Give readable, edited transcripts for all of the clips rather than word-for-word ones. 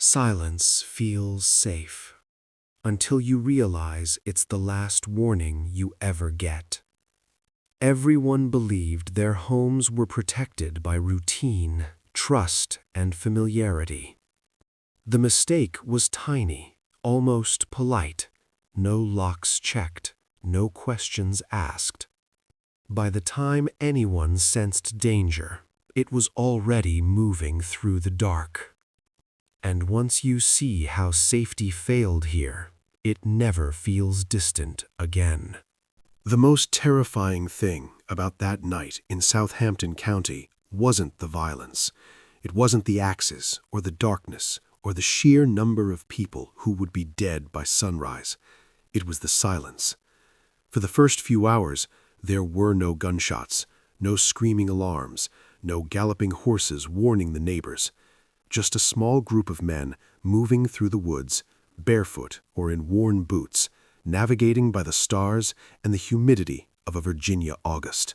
Silence feels safe until you realize it's the last warning you ever get. Everyone believed their homes were protected by routine, trust, and familiarity. The mistake was tiny, almost polite. No locks checked, no questions asked. By the time anyone sensed danger, it was already moving through the dark. And once you see how safety failed here, it never feels distant again. The most terrifying thing about that night in Southampton County wasn't the violence. It wasn't the axes or the darkness or the sheer number of people who would be dead by sunrise. It was the silence. For the first few hours, there were no gunshots, no screaming alarms, no galloping horses warning the neighbors. Just a small group of men moving through the woods, barefoot or in worn boots, navigating by the stars and the humidity of a Virginia August.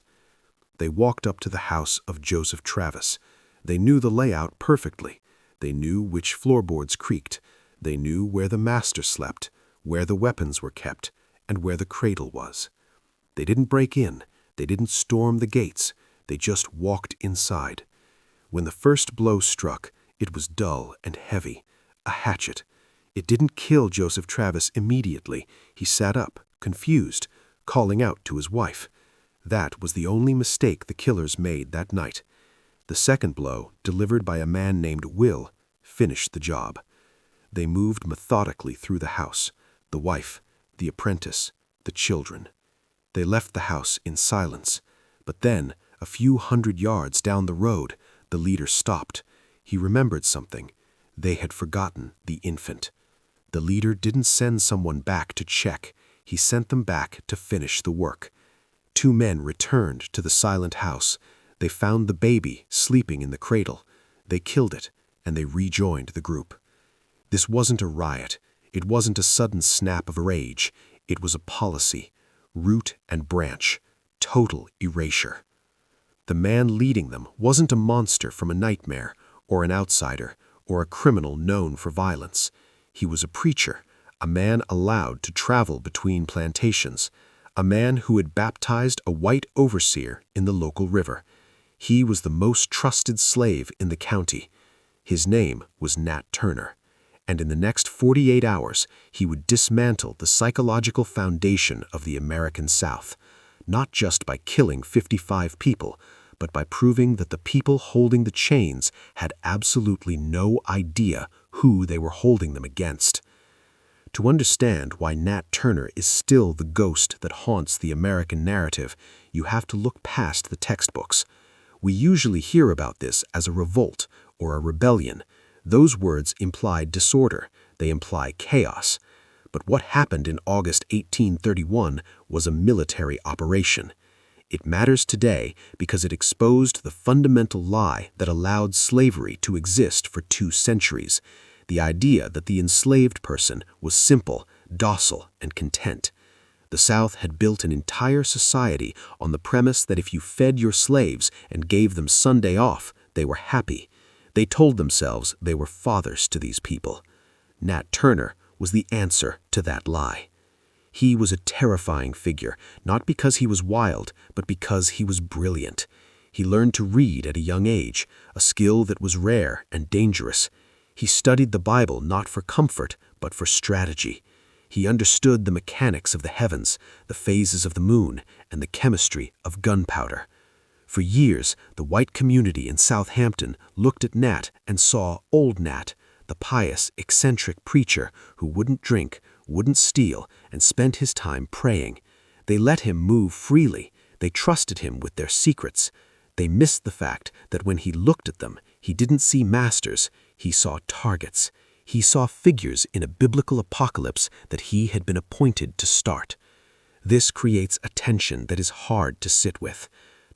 They walked up to the house of Joseph Travis. They knew the layout perfectly. They knew which floorboards creaked. They knew where the master slept, where the weapons were kept, and where the cradle was. They didn't break in. They didn't storm the gates. They just walked inside. When the first blow struck, it was dull and heavy, a hatchet. It didn't kill Joseph Travis immediately. He sat up, confused, calling out to his wife. That was the only mistake the killers made that night. The second blow, delivered by a man named Will, finished the job. They moved methodically through the house, the wife, the apprentice, the children. They left the house in silence. But then, a few hundred yards down the road, the leader stopped. He remembered something. They had forgotten the infant. The leader didn't send someone back to check. He sent them back to finish the work. Two men returned to the silent house. They found the baby sleeping in the cradle. They killed it, and they rejoined the group. This wasn't a riot. It wasn't a sudden snap of rage. It was a policy, root and branch, total erasure. The man leading them wasn't a monster from a nightmare, or an outsider, or a criminal known for violence. He was a preacher, a man allowed to travel between plantations, a man who had baptized a white overseer in the local river. He was the most trusted slave in the county. His name was Nat Turner, and in the next 48 hours, he would dismantle the psychological foundation of the American South, not just by killing 55 people, but by proving that the people holding the chains had absolutely no idea who they were holding them against. To understand why Nat Turner is still the ghost that haunts the American narrative, you have to look past the textbooks. We usually hear about this as a revolt or a rebellion. Those words imply disorder. They imply chaos. But what happened in August 1831 was a military operation. It matters today because it exposed the fundamental lie that allowed slavery to exist for 2 centuries, the idea that the enslaved person was simple, docile, and content. The South had built an entire society on the premise that if you fed your slaves and gave them Sunday off, they were happy. They told themselves they were fathers to these people. Nat Turner was the answer to that lie. He was a terrifying figure, not because he was wild, but because he was brilliant. He learned to read at a young age, a skill that was rare and dangerous. He studied the Bible not for comfort, but for strategy. He understood the mechanics of the heavens, the phases of the moon, and the chemistry of gunpowder. For years, the white community in Southampton looked at Nat and saw Old Nat, the pious, eccentric preacher who wouldn't drink, wouldn't steal, and spent his time praying. They let him move freely. They trusted him with their secrets. They missed the fact that when he looked at them, he didn't see masters, he saw targets. He saw figures in a biblical apocalypse that he had been appointed to start. This creates a tension that is hard to sit with.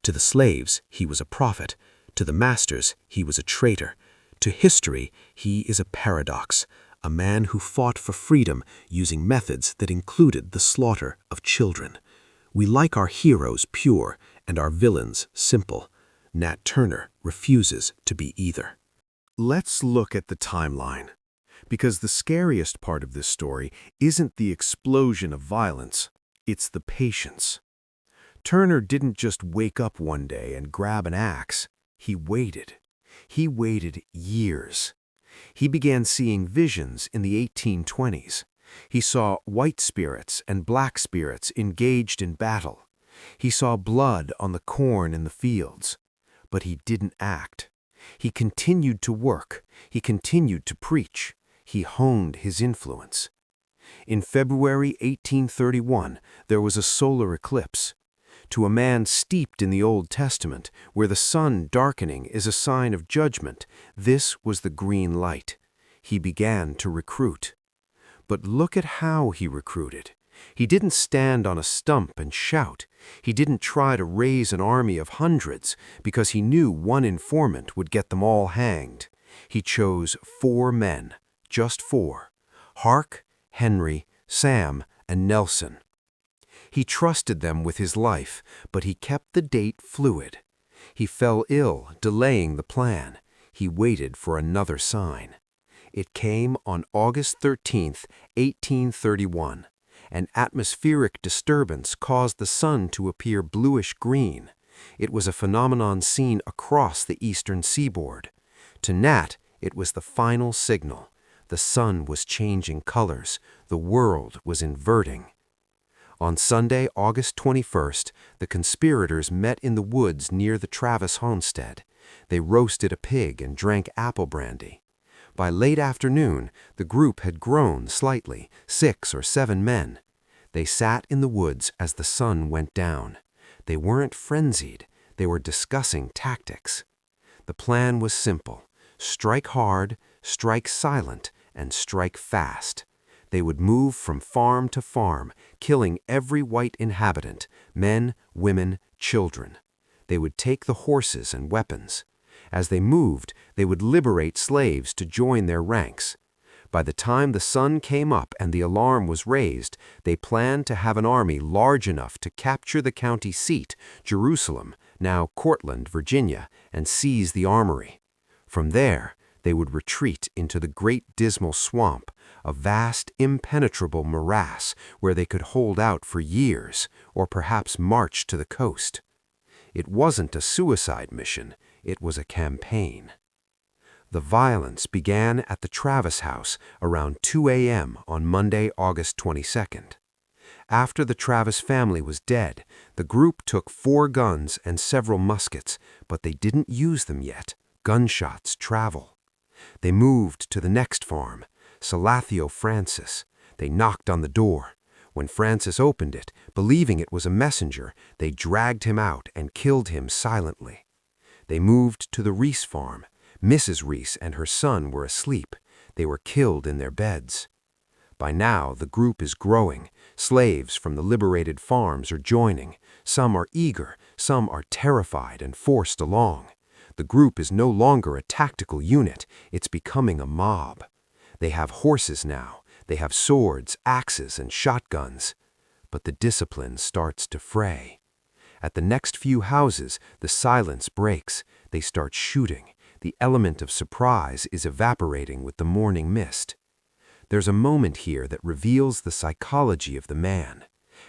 To the slaves, he was a prophet. To the masters, he was a traitor. To history, he is a paradox, a man who fought for freedom using methods that included the slaughter of children. We like our heroes pure and our villains simple. Nat Turner refuses to be either. Let's look at the timeline. Because the scariest part of this story isn't the explosion of violence, it's the patience. Turner didn't just wake up one day and grab an axe. He waited. He waited years. He began seeing visions in the 1820s. He saw white spirits and black spirits engaged in battle. He saw blood on the corn in the fields. But he didn't act. He continued to work. He continued to preach. He honed his influence. In February 1831, there was a solar eclipse. To a man steeped in the Old Testament, where the sun darkening is a sign of judgment, this was the green light. He began to recruit. But look at how he recruited. He didn't stand on a stump and shout. He didn't try to raise an army of hundreds because he knew one informant would get them all hanged. He chose 4 men, just 4: Hark, Henry, Sam, and Nelson. He trusted them with his life, but he kept the date fluid. He fell ill, delaying the plan. He waited for another sign. It came on August 13, 1831. An atmospheric disturbance caused the sun to appear bluish-green. It was a phenomenon seen across the eastern seaboard. To Nat, it was the final signal. The sun was changing colors. The world was inverting. On Sunday, August 21st, the conspirators met in the woods near the Travis homestead. They roasted a pig and drank apple brandy. By late afternoon, the group had grown slightly, 6 or 7 men. They sat in the woods as the sun went down. They weren't frenzied. They were discussing tactics. The plan was simple: strike hard, strike silent, and strike fast. They would move from farm to farm, killing every white inhabitant, men, women, children. They would take the horses and weapons. As they moved, they would liberate slaves to join their ranks. By the time the sun came up and the alarm was raised, they planned to have an army large enough to capture the county seat, Jerusalem, now Cortland, Virginia, and seize the armory. From there, they would retreat into the Great Dismal Swamp, a vast, impenetrable morass where they could hold out for years, or perhaps march to the coast. It wasn't a suicide mission, it was a campaign. The violence began at the Travis house around 2 a.m. on Monday, August 22nd. After the Travis family was dead, the group took 4 guns and several muskets, but they didn't use them yet. Gunshots travel. They moved to the next farm, Salathiel Francis. They knocked on the door. When Francis opened it, believing it was a messenger, they dragged him out and killed him silently. They moved to the Reese farm. Mrs. Reese and her son were asleep. They were killed in their beds. By now, the group is growing. Slaves from the liberated farms are joining. Some are eager, some are terrified and forced along. The group is no longer a tactical unit, it's becoming a mob. They have horses now. They have swords, axes, and shotguns. But the discipline starts to fray. At the next few houses, the silence breaks. They start shooting. The element of surprise is evaporating with the morning mist. There's a moment here that reveals the psychology of the man.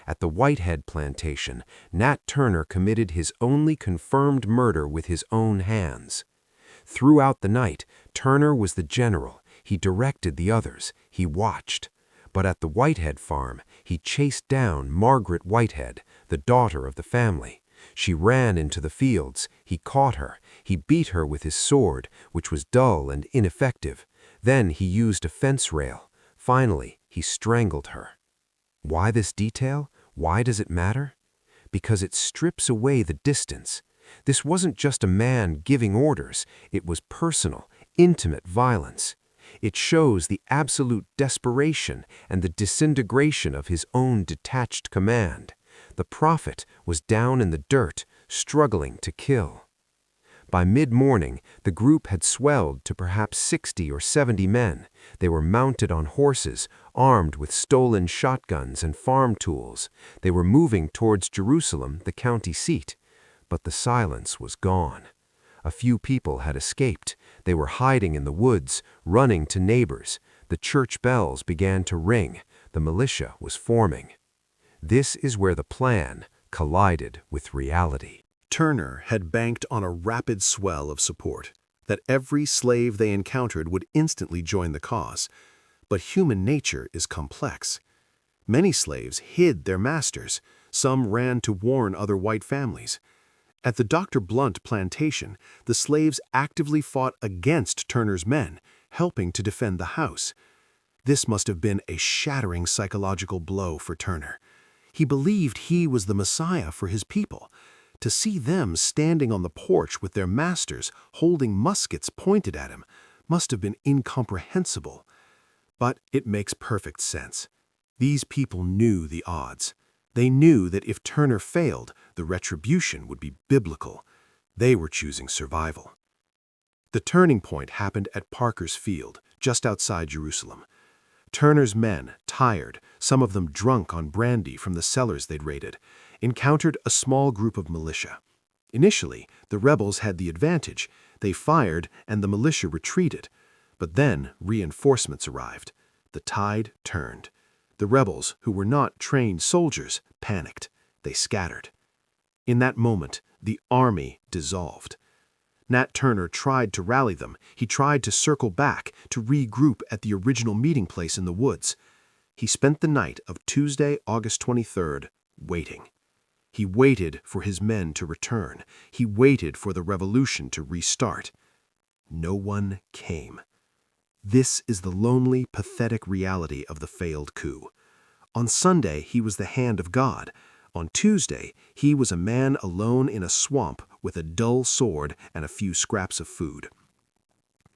At the Whitehead plantation, Nat Turner committed his only confirmed murder with his own hands. Throughout the night, Turner was the general. He directed the others. He watched. But at the Whitehead farm, he chased down Margaret Whitehead, the daughter of the family. She ran into the fields. He caught her. He beat her with his sword, which was dull and ineffective. Then he used a fence rail. Finally, he strangled her. Why this detail? Why does it matter? Because it strips away the distance. This wasn't just a man giving orders. It was personal, intimate violence. It shows the absolute desperation and the disintegration of his own detached command. The prophet was down in the dirt, struggling to kill. By mid-morning, the group had swelled to perhaps 60 or 70 men. They were mounted on horses, armed with stolen shotguns and farm tools. They were moving towards Jerusalem, the county seat. But the silence was gone. A few people had escaped. They were hiding in the woods, running to neighbors. The church bells began to ring. The militia was forming. This is where the plan collided with reality. Turner had banked on a rapid swell of support, that every slave they encountered would instantly join the cause. But human nature is complex. Many slaves hid their masters. Some ran to warn other white families. At the Dr. Blunt plantation, the slaves actively fought against Turner's men, helping to defend the house. This must have been a shattering psychological blow for Turner. He believed he was the Messiah for his people. To see them standing on the porch with their masters holding muskets pointed at him must have been incomprehensible. But it makes perfect sense. These people knew the odds. They knew that if Turner failed, the retribution would be biblical. They were choosing survival. The turning point happened at Parker's Field, just outside Jerusalem. Turner's men, tired, some of them drunk on brandy from the cellars they'd raided, encountered a small group of militia. Initially, the rebels had the advantage. They fired and the militia retreated. But then reinforcements arrived. The tide turned. The rebels, who were not trained soldiers, panicked. They scattered. In that moment, the army dissolved. Nat Turner tried to rally them. He tried to circle back, to regroup at the original meeting place in the woods. He spent the night of Tuesday, August 23rd, waiting. He waited for his men to return. He waited for the revolution to restart. No one came. This is the lonely, pathetic reality of the failed coup. On Sunday, he was the hand of God. On Tuesday, he was a man alone in a swamp with a dull sword and a few scraps of food.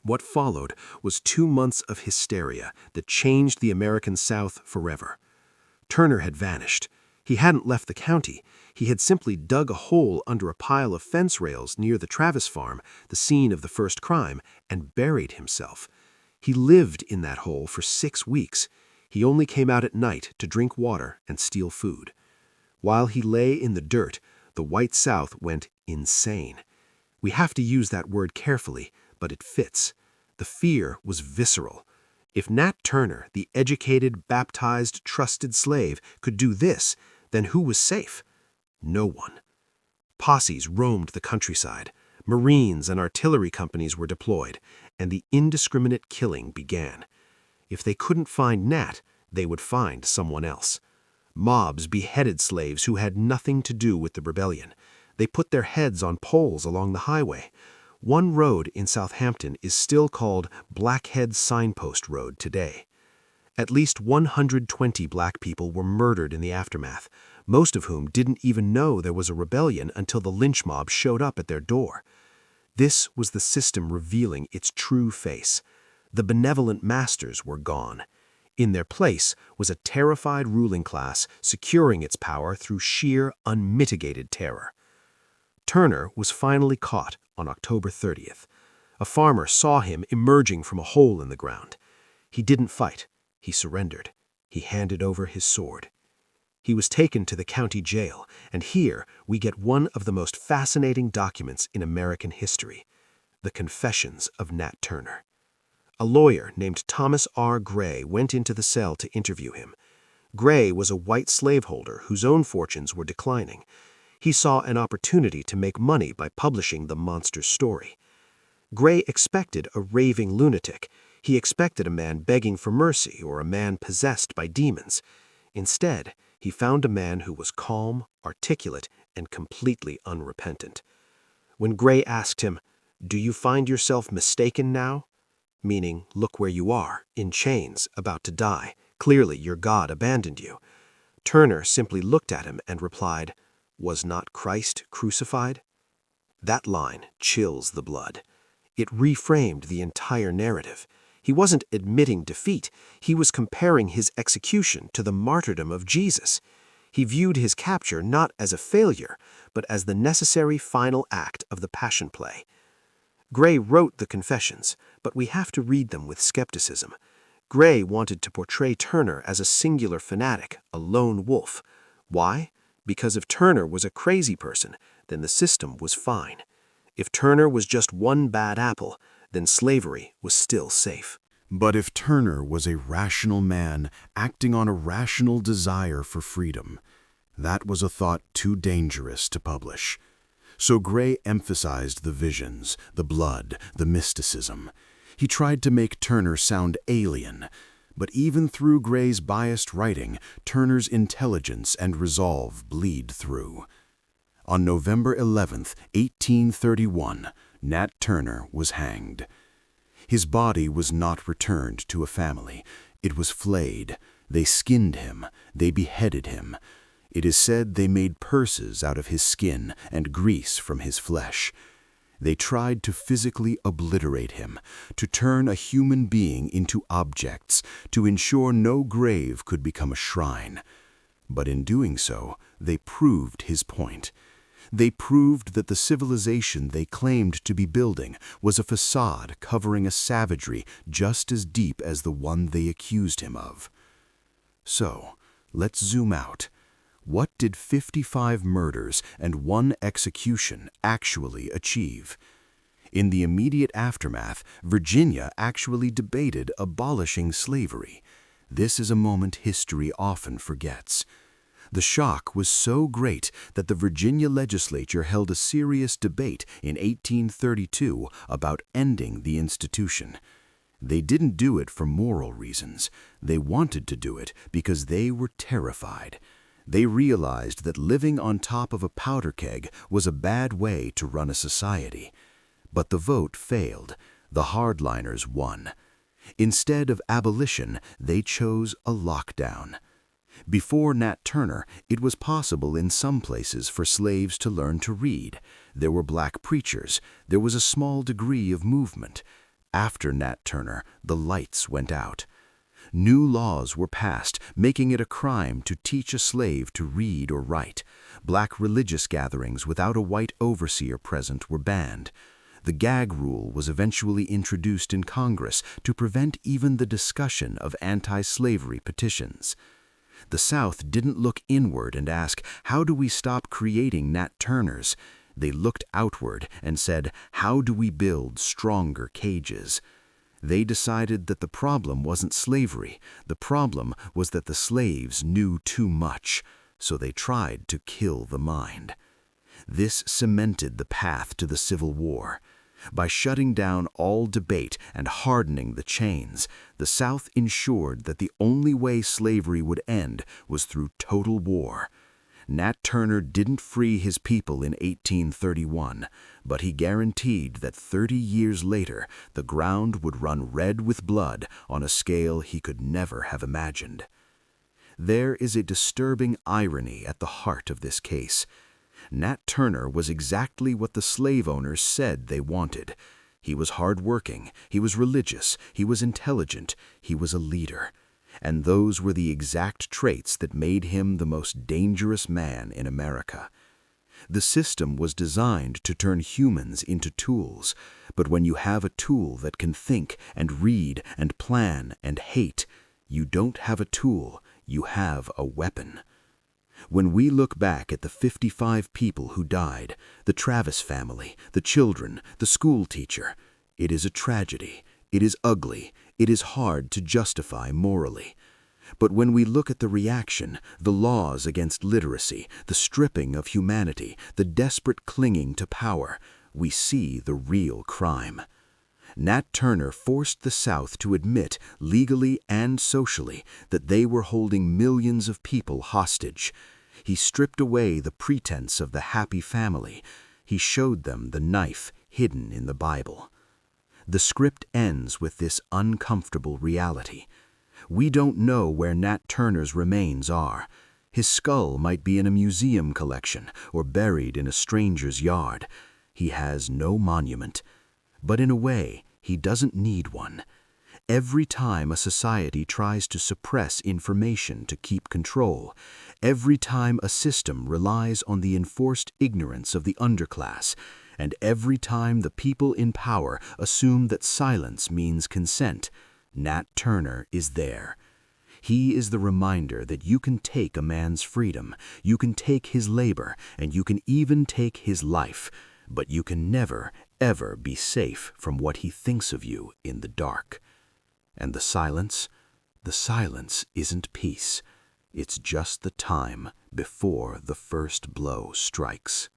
What followed was 2 months of hysteria that changed the American South forever. Turner had vanished. He hadn't left the county. He had simply dug a hole under a pile of fence rails near the Travis farm, the scene of the first crime, and buried himself. He lived in that hole for 6 weeks. He only came out at night to drink water and steal food. While he lay in the dirt, the white South went insane. We have to use that word carefully, but it fits. The fear was visceral. If Nat Turner, the educated, baptized, trusted slave, could do this, then who was safe? No one. Posses roamed the countryside. Marines and artillery companies were deployed, and the indiscriminate killing began. If they couldn't find Nat, they would find someone else. Mobs beheaded slaves who had nothing to do with the rebellion. They put their heads on poles along the highway. One road in Southampton is still called Blackhead Signpost Road today. At least 120 black people were murdered in the aftermath, most of whom didn't even know there was a rebellion until the lynch mob showed up at their door. This was the system revealing its true face. The benevolent masters were gone. In their place was a terrified ruling class securing its power through sheer, unmitigated terror. Turner was finally caught on October 30th. A farmer saw him emerging from a hole in the ground. He didn't fight. He surrendered. He handed over his sword. He was taken to the county jail, and here we get one of the most fascinating documents in American history, the Confessions of Nat Turner. A lawyer named Thomas R. Gray went into the cell to interview him. Gray was a white slaveholder whose own fortunes were declining. He saw an opportunity to make money by publishing the monster's story. Gray expected a raving lunatic. He expected a man begging for mercy or a man possessed by demons. Instead, he found a man who was calm, articulate, and completely unrepentant. When Gray asked him, "Do you find yourself mistaken now?" Meaning, look where you are, in chains, about to die. Clearly your God abandoned you. Turner simply looked at him and replied, "Was not Christ crucified?" That line chills the blood. It reframed the entire narrative. He wasn't admitting defeat. He was comparing his execution to the martyrdom of Jesus. He viewed his capture not as a failure, but as the necessary final act of the Passion Play. Gray wrote the Confessions, but we have to read them with skepticism. Gray wanted to portray Turner as a singular fanatic, a lone wolf. Why? Because if Turner was a crazy person, then the system was fine. If Turner was just one bad apple, then slavery was still safe. But if Turner was a rational man acting on a rational desire for freedom, that was a thought too dangerous to publish. So Gray emphasized the visions, the blood, the mysticism. He tried to make Turner sound alien, but even through Gray's biased writing, Turner's intelligence and resolve bleed through. On November 11, 1831, Nat Turner was hanged. His body was not returned to a family. It was flayed. They skinned him. They beheaded him. It is said they made purses out of his skin and grease from his flesh. They tried to physically obliterate him, to turn a human being into objects, to ensure no grave could become a shrine. But in doing so, they proved his point. They proved that the civilization they claimed to be building was a facade covering a savagery just as deep as the one they accused him of. So, let's zoom out. What did 55 murders and 1 execution actually achieve? In the immediate aftermath, Virginia actually debated abolishing slavery. This is a moment history often forgets. The shock was so great that the Virginia legislature held a serious debate in 1832 about ending the institution. They didn't do it for moral reasons. They wanted to do it because they were terrified. They realized that living on top of a powder keg was a bad way to run a society. But the vote failed. The hardliners won. Instead of abolition, they chose a lockdown. Before Nat Turner, it was possible in some places for slaves to learn to read. There were black preachers. There was a small degree of movement. After Nat Turner, the lights went out. New laws were passed, making it a crime to teach a slave to read or write. Black religious gatherings without a white overseer present were banned. The gag rule was eventually introduced in Congress to prevent even the discussion of anti-slavery petitions. The South didn't look inward and ask, how do we stop creating Nat Turners? They looked outward and said, how do we build stronger cages? They decided that the problem wasn't slavery. The problem was that the slaves knew too much, so they tried to kill the mind. This cemented the path to the Civil War. By shutting down all debate and hardening the chains, the South ensured that the only way slavery would end was through total war. Nat Turner didn't free his people in 1831, but he guaranteed that 30 years later the ground would run red with blood on a scale he could never have imagined. There is a disturbing irony at the heart of this case. Nat Turner was exactly what the slave owners said they wanted. He was hardworking, he was religious, he was intelligent, he was a leader. And those were the exact traits that made him the most dangerous man in America. The system was designed to turn humans into tools, but when you have a tool that can think and read and plan and hate, you don't have a tool, you have a weapon. When we look back at the 55 people who died, the Travis family, the children, the school teacher, it is a tragedy. It is ugly. It is hard to justify morally. But when we look at the reaction, the laws against literacy, the stripping of humanity, the desperate clinging to power, we see the real crime. Nat Turner forced the South to admit, legally and socially, that they were holding millions of people hostage. He stripped away the pretense of the happy family. He showed them the knife hidden in the Bible. The script ends with this uncomfortable reality. We don't know where Nat Turner's remains are. His skull might be in a museum collection or buried in a stranger's yard. He has no monument. But in a way, he doesn't need one. Every time a society tries to suppress information to keep control, every time a system relies on the enforced ignorance of the underclass, and every time the people in power assume that silence means consent, Nat Turner is there. He is the reminder that you can take a man's freedom, you can take his labor, and you can even take his life, but you can never, ever be safe from what he thinks of you in the dark. And the silence? The silence isn't peace. It's just the time before the first blow strikes.